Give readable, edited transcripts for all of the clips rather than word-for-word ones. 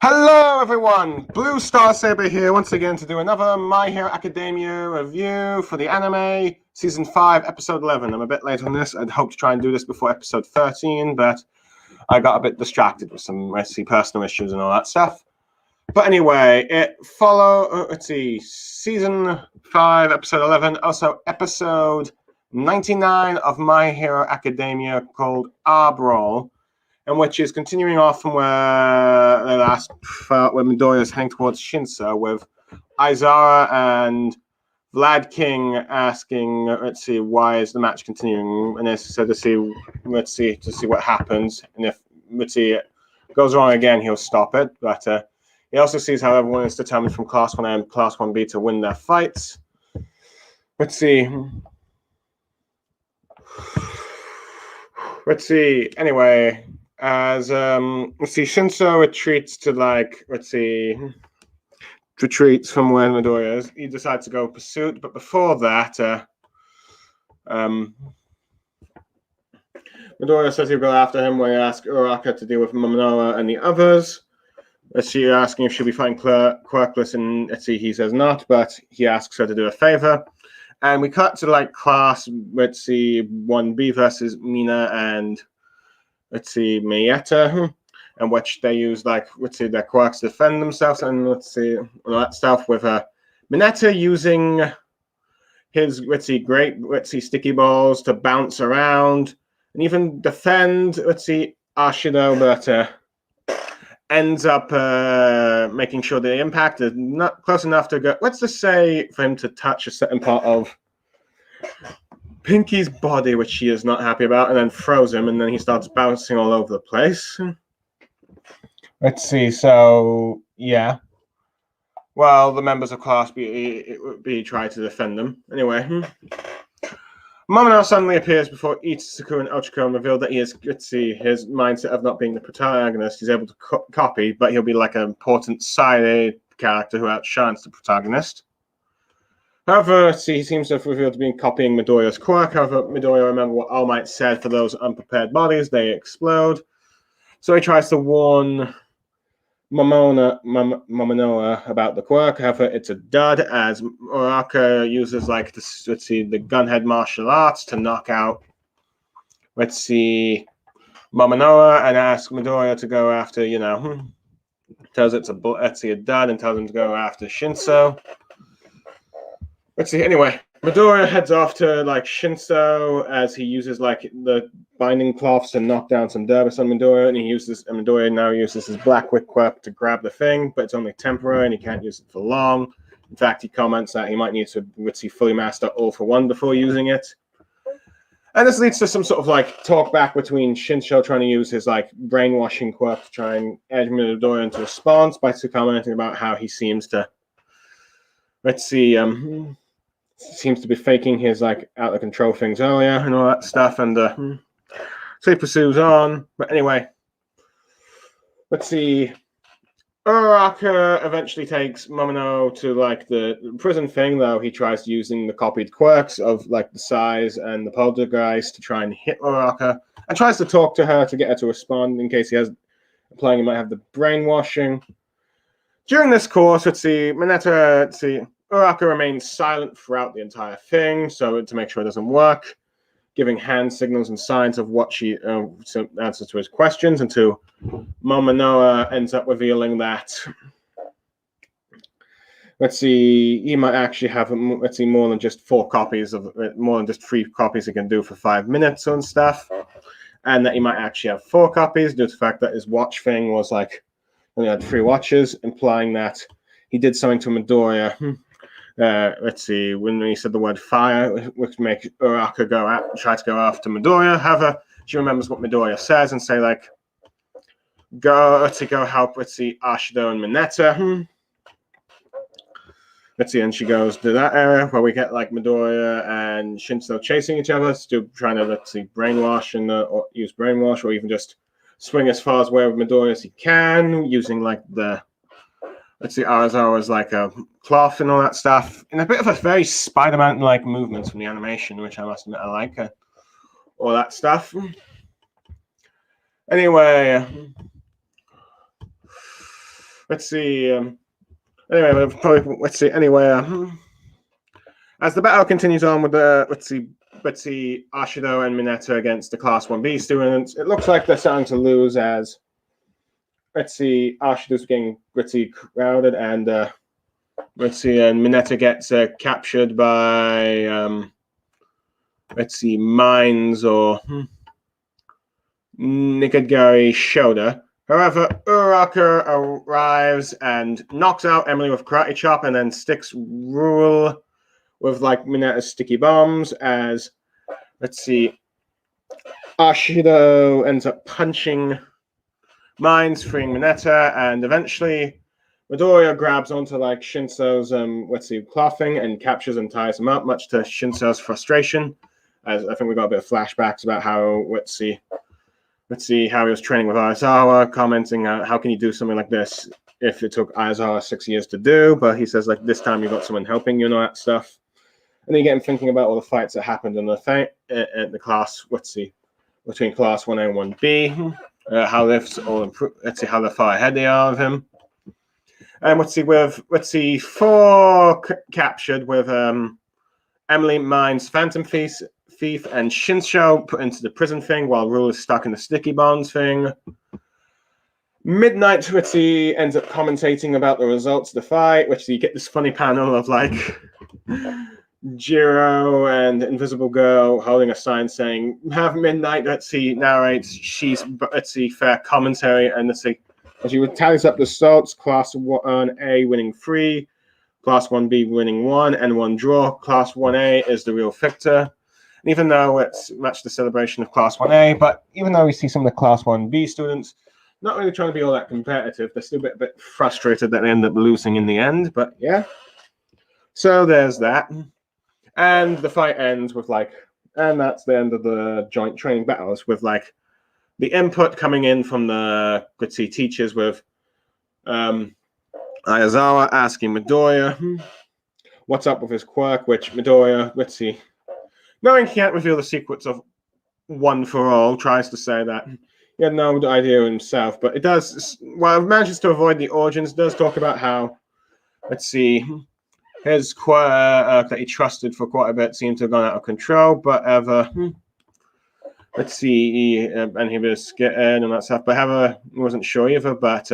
Hello, everyone! Blue Star Saber here once again to do another My Hero Academia review for the anime, Season 5, Episode 11. I'm a bit late on this. I'd hoped to try and do this before Episode 13, but I got a bit distracted with some, personal issues and all that stuff. But anyway, Season 5, Episode 11, also Episode 99 of My Hero Academia called Arbrol, and which is continuing off from where they last felt, where Midoriya is heading towards Shinso, with Aizawa and Vlad King asking, why is the match continuing? And it's so to see what happens, and if it goes wrong again, he'll stop it. But he also sees how everyone is determined from Class 1A and Class 1B to win their fights. Let's see. Anyway, as Shinso retreats from where Midoriya is. He decides to go pursuit, but before that, Midoriya says he'll go after him when he asks Uraraka to deal with Momonoa and the others. She asking if she'll be fighting Quirkless, and he says not, but he asks her to do a favor. And we cut to Class 1B versus Mina and Mayetta, in which they use their quirks to defend themselves, and all that stuff with Mineta using his great sticky balls to bounce around and even defend Ashido, but ends up making sure the impact is not close enough to go. Let's just say for him to touch a certain part of Pinky's body, which she is not happy about, and then throws him, and then he starts bouncing all over the place. So yeah. Well, the members of Class B try to defend them. Anyway, Momonoa suddenly appears before Itsuku and Ochako reveal that he is, his mindset of not being the protagonist. He's able to copy, but he'll be like an important side character who outshines the protagonist. However, he seems to have revealed to be copying Midoriya's quirk. However, Midoriya remember what All Might said: for those unprepared bodies, they explode. So he tries to warn Momonoa about the quirk. However, it's a dud, as Uraraka uses the gunhead martial arts to knock out Momonoa and ask Midoriya to go after, tells it's a dud and tells him to go after Shinso. Anyway, Midoriya heads off to Shinso as he uses the binding cloths to knock down some Derbis on Midoriya, and Midoriya now uses his Black Wick quirk to grab the thing, but it's only temporary and he can't use it for long. In fact, he comments that he might need to fully master All for One before using it. And this leads to some sort of talk back between Shinso trying to use his brainwashing quirk to try and edge Midoriya into response by commenting about how he seems to seems to be faking his out of control things earlier and all that stuff, and so he pursues on. But anyway, Uraraka eventually takes Momonoa to the prison thing, though he tries using the copied quirks of the size and the poltergeist to try and hit Uraraka, and tries to talk to her to get her to respond in case he has he might have the brainwashing. During this course, Uraraka remains silent throughout the entire thing, so to make sure it doesn't work, giving hand signals and signs of what she answers to his questions, until Momonoa ends up revealing that he might actually have more than just 4 copies of it, more than just 3 copies he can do for 5 minutes and stuff, and that he might actually have 4 copies due to the fact that his watch thing was only had 3 watches, implying that he did something to Midoriya. When he said the word fire, which makes Uraraka try to go after Midoriya. However, she remembers what Midoriya says and say go help Ashido and Mineta. And she goes to that area where we get Midoriya and Shinso chasing each other, still trying to brainwash and or use brainwash, or even just swing as far away with Midoriya as he can, using the Arazawa's a cloth and all that stuff, and a bit of a very Spider-Man movements from the animation, which I must admit I like. All that stuff. Anyway, let's see. Anyway, we'll probably let's see. Anyway, as the battle continues on with the let's see Ashido and Mineta against the Class 1B students, it looks like they're starting to lose as let's see Ashido's getting crowded and let's see and Mineta gets captured by let's see Mines or Nikagari Shoda. However, Uraraka arrives and knocks out Emily with karate chop and then sticks Rule with like Mineta's sticky bombs as let's see Ashido ends up punching Mines, freeing Mineta, and eventually Midoriya grabs onto like Shinso's let's see clothing and captures and ties him up, much to Shinso's frustration. As I think we got a bit of flashbacks about how let's see how he was training with Aizawa, commenting how can you do something like this if it took Aizawa 6 years to do, but he says like this time you got someone helping you and all that stuff. And then you get him thinking about all the fights that happened in the the class, let's see, between Class 1A and 1B, how they've all improved, let's see how far ahead they are of him. And let's see 4 captured with Emily, Mines, Phantom Thief, and Shinsho put into the prison thing while Rule is stuck in the sticky bonds thing. Midnight Ritzy ends up commentating about the results of the fight, which you get this funny panel of like Jiro and Invisible Girl holding a sign saying, have Midnight, narrates, fair commentary, and as she tallies up the results, Class 1A winning 3, Class 1B winning 1, and 1 draw. Class 1A is the real victor. And even though it's much the celebration of Class 1A, but even though we see some of the Class 1B students not really trying to be all that competitive, they're still a bit frustrated that they end up losing in the end, but yeah. So there's that. And the fight ends with and that's the end of the joint training battles with the input coming in from the Gritty teachers with Aizawa asking Midoriya what's up with his quirk, which Midoriya, knowing he can't reveal the secrets of One for All, tries to say that he had no idea himself, but it does, while it manages to avoid the origins, it does talk about how, his quirk that he trusted for quite a bit seemed to have gone out of control, but and he was scared and that stuff, but he wasn't sure either, but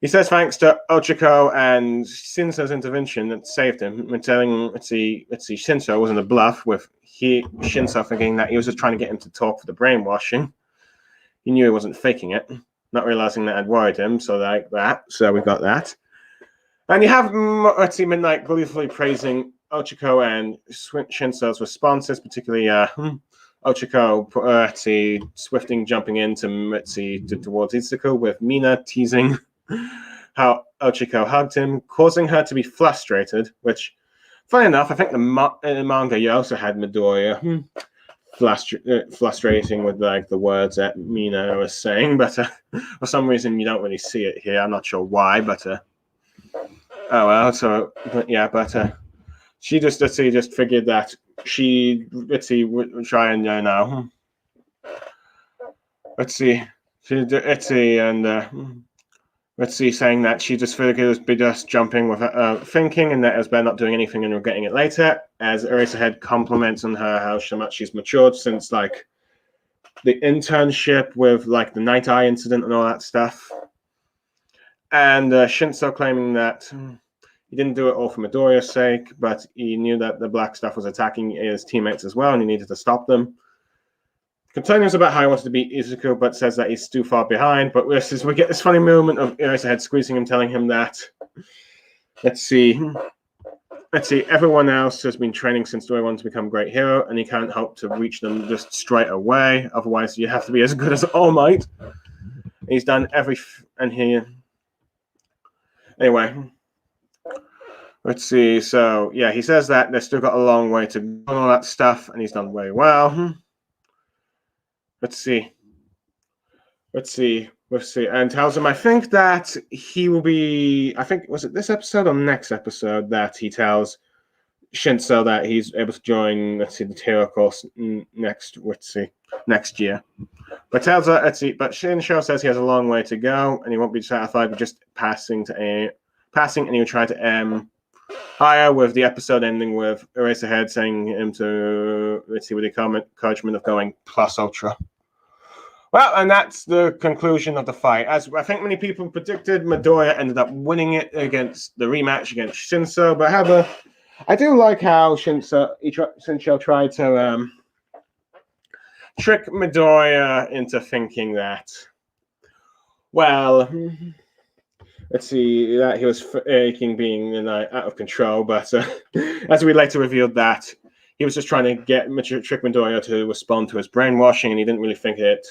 he says thanks to Ochako and Shinso's intervention that saved him, and telling Shinso wasn't a bluff, with Shinso thinking that he was just trying to get him to talk for the brainwashing. He knew he wasn't faking it, not realizing that had worried him, so we got that. And you have, Midnight gleefully praising Ochako and Shinso's responses, particularly Ochako, swifting jumping into towards Itsuko, with Mina teasing how Ochako hugged him, causing her to be frustrated, which, funny enough, I think in the manga you also had Midoriya frustrating with the words that Mina was saying, but for some reason you don't really see it here. I'm not sure why, but oh well. So yeah, but she just figured that she would try and saying that she just figured it would be just jumping with thinking, and that it was better not doing anything and regretting it later, as Eraserhead compliments on her how much she's matured since the internship with the Night Eye incident and all that stuff. And Shinso claiming that he didn't do it all for Midoriya's sake, but he knew that the black stuff was attacking his teammates as well, and he needed to stop them. Continues about how he wants to beat Izuku, but says that he's too far behind. But we get this funny moment of Eraserhead squeezing him, telling him that, everyone else has been training since day one to become a great hero, and he can't hope to reach them just straight away. Otherwise, you have to be as good as All Might. He's done Anyway, so yeah, he says that they've still got a long way to go and all that stuff, and he's done very well. Let's see. And tells him, I think that he will be, was it this episode or next episode that he tells Shinso that he's able to join, the hero course next year. But tells her, but Shinso says he has a long way to go and he won't be satisfied with just passing, and he'll try to aim higher, with the episode ending with Eraserhead saying him to, with the encouragement of going plus ultra. Well, and that's the conclusion of the fight. As I think many people predicted, Midoriya ended up winning it against the rematch against Shinso. But however, I do like how Shinso tried to trick Midoriya into thinking that, well, let's see, that he was faking being out of control. But as we later revealed, that he was just trying to trick Midoriya to respond to his brainwashing, and he didn't really think that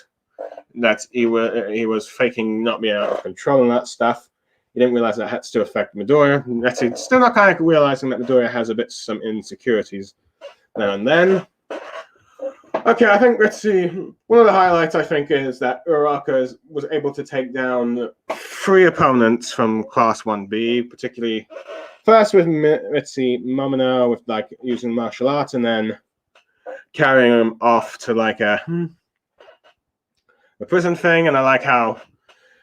he was faking not being out of control and that stuff. He didn't realize that had to affect Midoriya. That's still not kind of realizing that Midoriya has some insecurities then. Okay, I think, one of the highlights, I think, is that Uraraka was able to take down 3 opponents from Class 1B, particularly first with, Momino with, using martial arts, and then carrying him off to, a prison thing. And I like how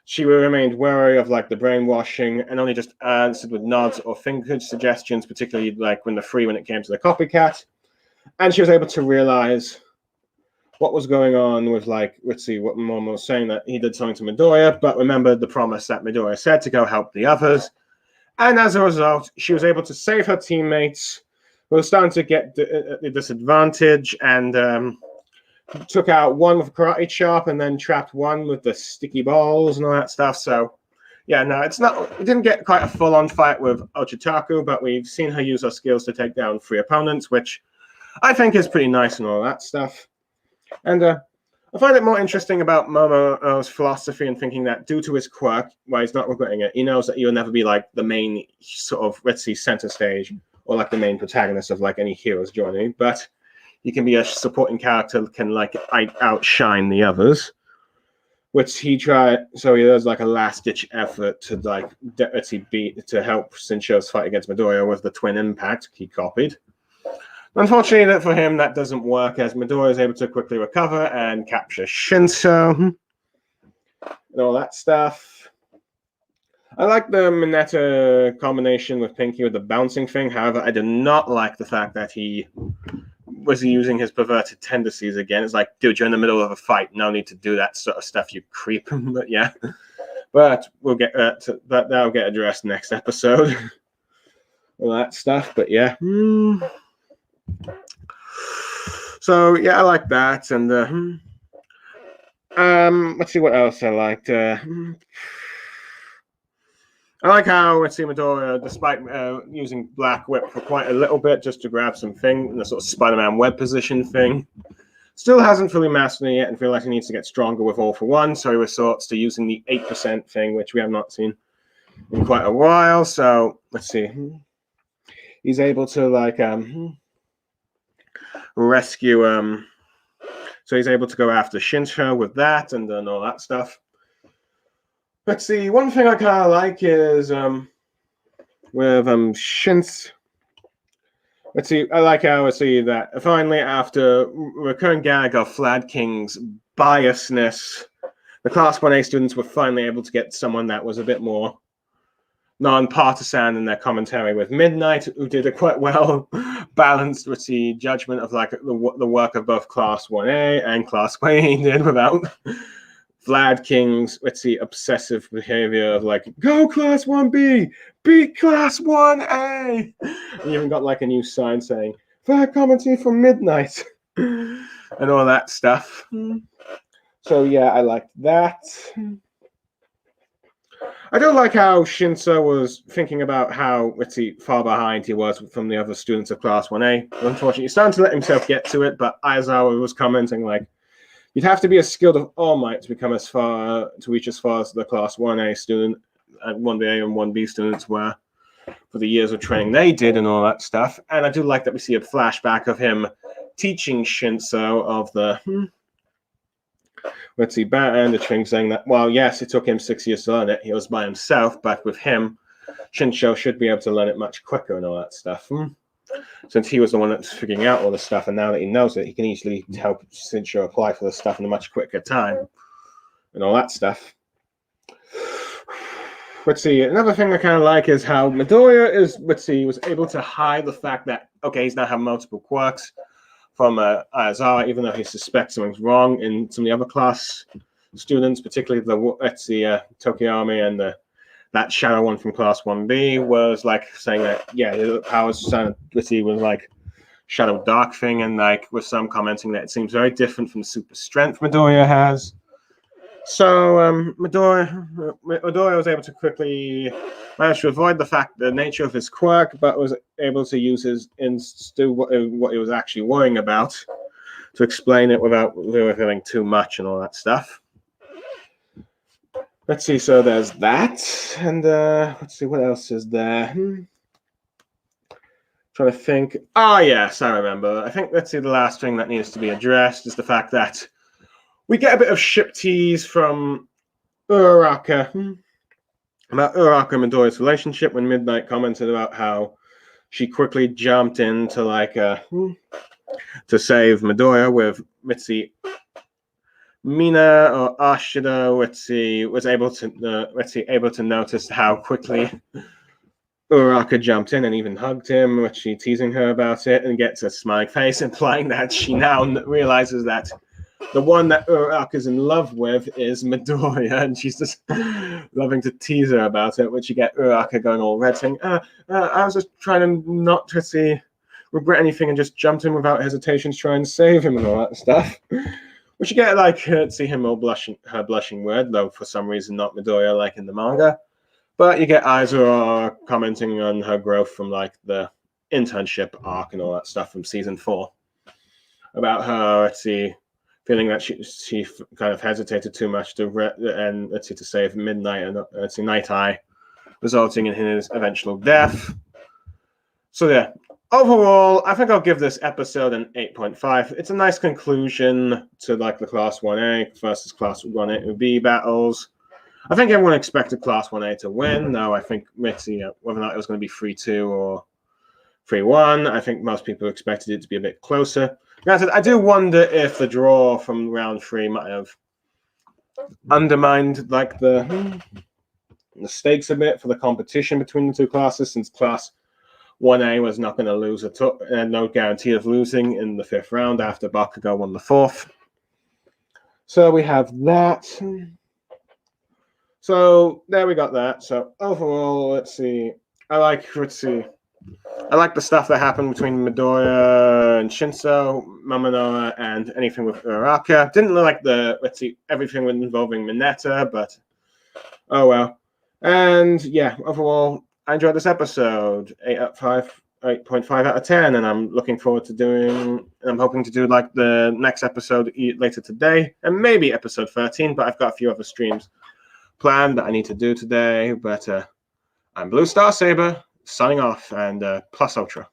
she remained wary of, the brainwashing and only just answered with nods or finger suggestions, particularly, when it came to the copycat. And she was able to realize what was going on with, what Momo was saying, that he did something to Midoriya, but remembered the promise that Midoriya said to go help the others. And as a result, she was able to save her teammates, who were starting to get the disadvantage, and took out one with a karate chop, and then trapped one with the sticky balls and all that stuff. So, yeah, no, it didn't get quite a full-on fight with Ochitaku, but we've seen her use her skills to take down 3 opponents, which I think is pretty nice and all that stuff. And I find it more interesting about Momo's philosophy and thinking that due to his quirk, why he's not regretting it, he knows that he'll never be the main sort of, center stage, or the main protagonist of any hero's journey, but he can be a supporting character that can outshine the others, which he tried. So he does a last-ditch effort to to help Shinso's fight against Midoriya with the twin impact he copied. Unfortunately for him, that doesn't work, as Midoriya is able to quickly recover and capture Shinso and all that stuff. I like the Mineta combination with Pinky with the bouncing thing. However, I did not like the fact that he was using his perverted tendencies again. It's dude, you're in the middle of a fight. No need to do that sort of stuff, you creep. But yeah, but we'll get that'll get addressed next episode. All that stuff. But yeah. So yeah, I like that, and let's see what else I liked. I like how Midoriya, despite using Black Whip for quite a little bit just to grab something, the sort of Spider-Man web position thing, still hasn't fully mastered it yet, and feels like he needs to get stronger with All for One. So he resorts to using the 8% thing, which we have not seen in quite a while. So let's see, he's able to rescue so he's able to go after Shinso with that and all that stuff. Let's see, one thing I kind of like is with Shinso. Let's see, I like how I see that finally, after recurring gag of Flad King's biasness, the Class 1A students were finally able to get someone that was a bit more non-partisan in their commentary with Midnight, who did a quite well balanced with the judgment of the work of both Class 1A and Class 1A did, without Vlad King's obsessive behavior of go Class 1B, beat Class 1A. And you even got a new sign saying Vlad commentary from Midnight and all that stuff. So yeah, I liked that. I don't like how Shinso was thinking about how far behind he was from the other students of Class 1A. Unfortunately, he's starting to let himself get to it, but Aizawa was commenting you'd have to be as skilled of All Might to reach as far as the Class 1A student, 1A and 1B students were for the years of training they did and all that stuff. And I do like that we see a flashback of him teaching Shinso of the and the Tring saying that, well, yes, it took him 6 years to learn it. He was by himself, but with him, Shinso should be able to learn it much quicker and all that stuff. since he was the one that's figuring out all this stuff, and now that he knows it, he can easily help Shinso apply for this stuff in a much quicker time and all that stuff. Let's see, another thing I kind of like is how Midoriya was able to hide the fact that, okay, he's now have multiple quirks from Aizawa, even though he suspects something's wrong in some of the other class students, particularly the Tokoyami and that shadow one from class 1B was like saying that, yeah, the powers was like shadow dark thing, and like with some commenting that it seems very different from the super strength Midoriya has. So Midoriya was able to quickly manage to avoid the nature of his quirk, but was able to use his what he was actually worrying about to explain it without revealing too much and all that stuff. Let's see, so there's that, and let's see, what else is there? Trying to think. Ah, yes, I remember. I think, let's see, the last thing that needs to be addressed is the fact that we get a bit of ship tease from Uraraka about Uraraka and Midoriya's relationship when Midnight commented about how she quickly jumped in to to save Midoriya with Mitsuki Mina or Ashida. Was able to notice how quickly Uraraka jumped in and even hugged him, teasing her about it, and gets a smiling face, implying that she now realizes that the one that Uraraka's in love with is Midoriya, and she's just loving to tease her about it, which you get Uraraka going all red, saying, I was just trying to not regret anything and just jumped in without hesitation to try and save him and all that stuff. Which you get, see him all her blushing word, though for some reason not Midoriya like in the manga. But you get Aizawa commenting on her growth from the internship arc and all that stuff from season 4. About her, feeling that she kind of hesitated too much to save Midnight and Night Eye, resulting in his eventual death. So yeah, overall, I think I'll give this episode an 8.5. It's a nice conclusion to the Class 1A versus Class 1B battles. I think everyone expected Class 1A to win. Now I think whether or not it was going to be 3-2 or 3-1, I think most people expected it to be a bit closer. Granted, I do wonder if the draw from round 3 might have undermined the stakes a bit for the competition between the two classes, since Class 1A was not going to lose and no guarantee of losing in the 5th round after Bakugo won the 4th. So we have that. So there we got that. So overall, I like the stuff that happened between Midoriya and Shinso, Momonoa, and anything with Uraraka. Didn't like everything involving Mineta, but oh well. And yeah, overall, I enjoyed this episode. 8.5 out of 10, and I'm looking forward to I'm hoping to do the next episode later today, and maybe episode 13, but I've got a few other streams planned that I need to do today. But I'm Blue Star Saber, signing off, and plus Ultra.